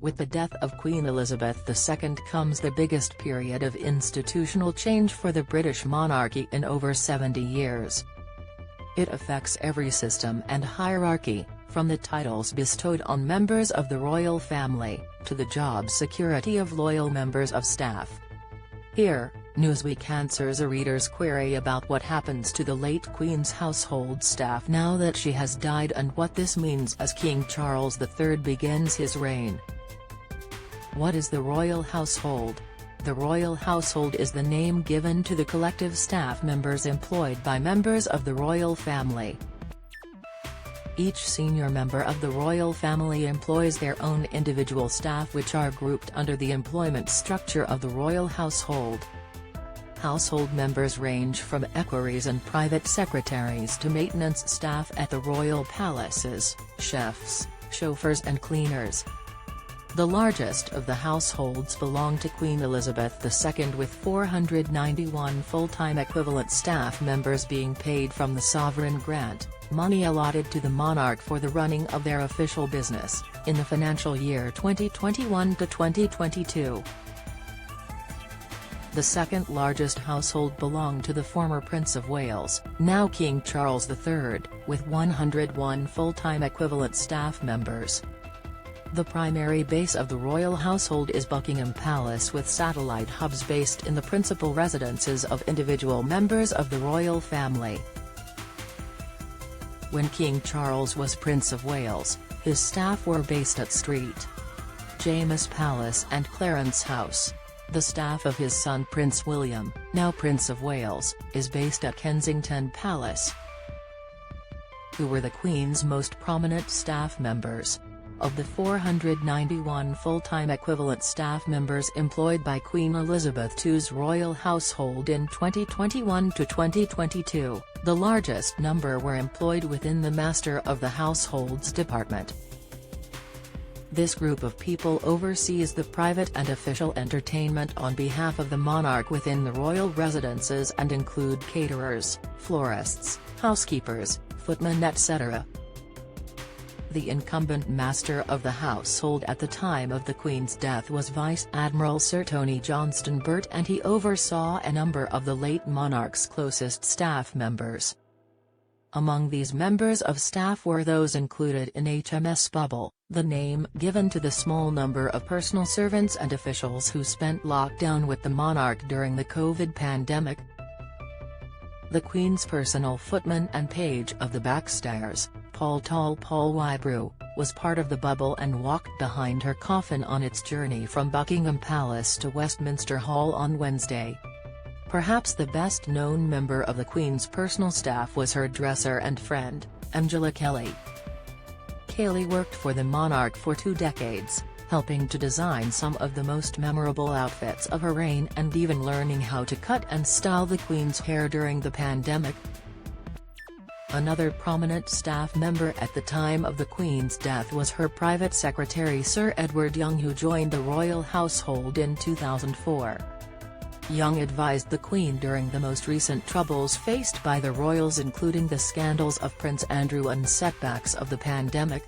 With the death of Queen Elizabeth II comes the biggest period of institutional change for the British monarchy in over 70 years. It affects every system and hierarchy, from the titles bestowed on members of the royal family, to the job security of loyal members of staff. Here, Newsweek answers a reader's query about what happens to the late Queen's household staff now that she has died and what this means as King Charles III begins his reign. What is the royal household? The royal household is the name given to the collective staff members employed by members of the royal family. Each senior member of the royal family employs their own individual staff which are grouped under the employment structure of the royal household. Household members range from equerries and private secretaries to maintenance staff at the royal palaces, chefs, chauffeurs and cleaners. The largest of the households belong to Queen Elizabeth II with 491 full-time equivalent staff members being paid from the sovereign grant, money allotted to the monarch for the running of their official business, in the financial year 2021 to 2022. The second largest household belonged to the former Prince of Wales, now King Charles III, with 101 full-time equivalent staff members. The primary base of the royal household is Buckingham Palace with satellite hubs based in the principal residences of individual members of the royal family. When King Charles was Prince of Wales, his staff were based at St. James Palace and Clarence House. The staff of his son Prince William, now Prince of Wales, is based at Kensington Palace. Who were the Queen's most prominent staff members? Of the 491 full-time equivalent staff members employed by Queen Elizabeth II's royal household in 2021 to 2022, the largest number were employed within the Master of the Household's department. This group of people oversees the private and official entertainment on behalf of the monarch within the royal residences and include caterers, florists, housekeepers, footmen etc. The incumbent Master of the Household at the time of the Queen's death was Vice Admiral Sir Tony Johnston Burt and he oversaw a number of the late monarch's closest staff members. Among these members of staff were those included in HMS Bubble, the name given to the small number of personal servants and officials who spent lockdown with the monarch during the COVID pandemic. The Queen's personal footman and page of the backstairs, Paul Wybrew, was part of the bubble and walked behind her coffin on its journey from Buckingham Palace to Westminster Hall on Wednesday. Perhaps the best-known member of the Queen's personal staff was her dresser and friend, Angela Kelly. Kelly worked for the monarch for 2 decades, helping to design some of the most memorable outfits of her reign and even learning how to cut and style the Queen's hair during the pandemic. Another prominent staff member at the time of the Queen's death was her private secretary Sir Edward Young, who joined the royal household in 2004. Young advised the Queen during the most recent troubles faced by the royals, including the scandals of Prince Andrew and setbacks of the pandemic.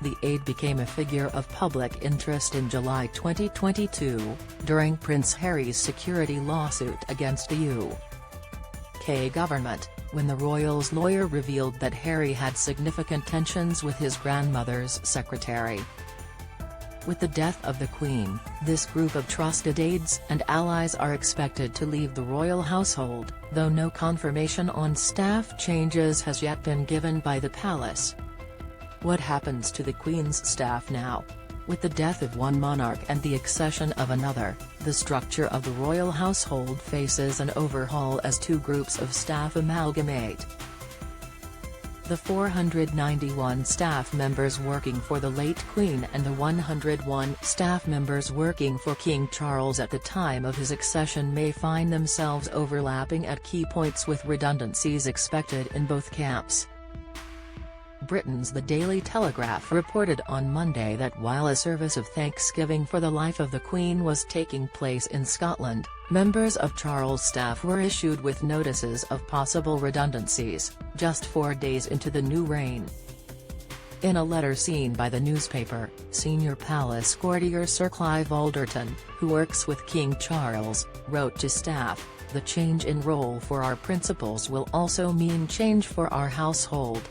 The aide became a figure of public interest in July 2022, during Prince Harry's security lawsuit against the UK government, when the royals' lawyer revealed that Harry had significant tensions with his grandmother's secretary. With the death of the Queen, this group of trusted aides and allies are expected to leave the royal household, though no confirmation on staff changes has yet been given by the palace. What happens to the Queen's staff now? With the death of one monarch and the accession of another, the structure of the royal household faces an overhaul as 2 groups of staff amalgamate. The 491 staff members working for the late Queen and the 101 staff members working for King Charles at the time of his accession may find themselves overlapping at key points, with redundancies expected in both camps. Britain's The Daily Telegraph reported on Monday that while a service of thanksgiving for the life of the Queen was taking place in Scotland, members of Charles' staff were issued with notices of possible redundancies, just 4 days into the new reign. In a letter seen by the newspaper, senior palace courtier Sir Clive Alderton, who works with King Charles, wrote to staff, "The change in role for our principals will also mean change for our household."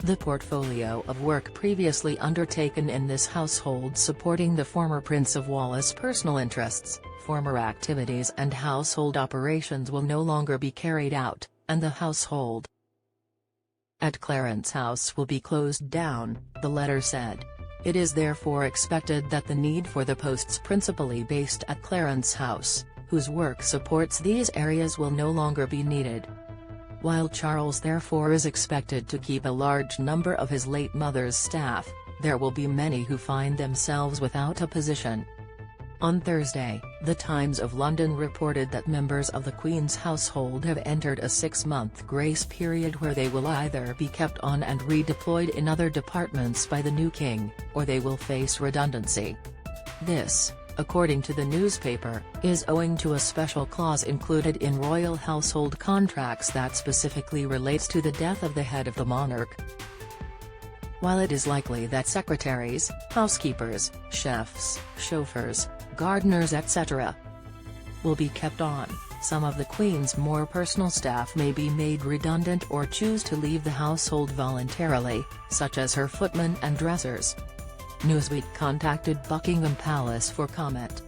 The portfolio of work previously undertaken in this household supporting the former Prince of Wales' personal interests, former activities and household operations will no longer be carried out, and the household at Clarence House will be closed down, the letter said. It is therefore expected that the need for the posts principally based at Clarence House, whose work supports these areas, will no longer be needed. While Charles therefore is expected to keep a large number of his late mother's staff, there will be many who find themselves without a position. On Thursday, The Times of London reported that members of the Queen's household have entered a 6-month grace period where they will either be kept on and redeployed in other departments by the new king, or they will face redundancy. This, according to the newspaper, is owing to a special clause included in royal household contracts that specifically relates to the death of the head of the monarch. While it is likely that secretaries, housekeepers, chefs, chauffeurs, gardeners etc. will be kept on, some of the Queen's more personal staff may be made redundant or choose to leave the household voluntarily, such as her footmen and dressers. Newsweek contacted Buckingham Palace for comment.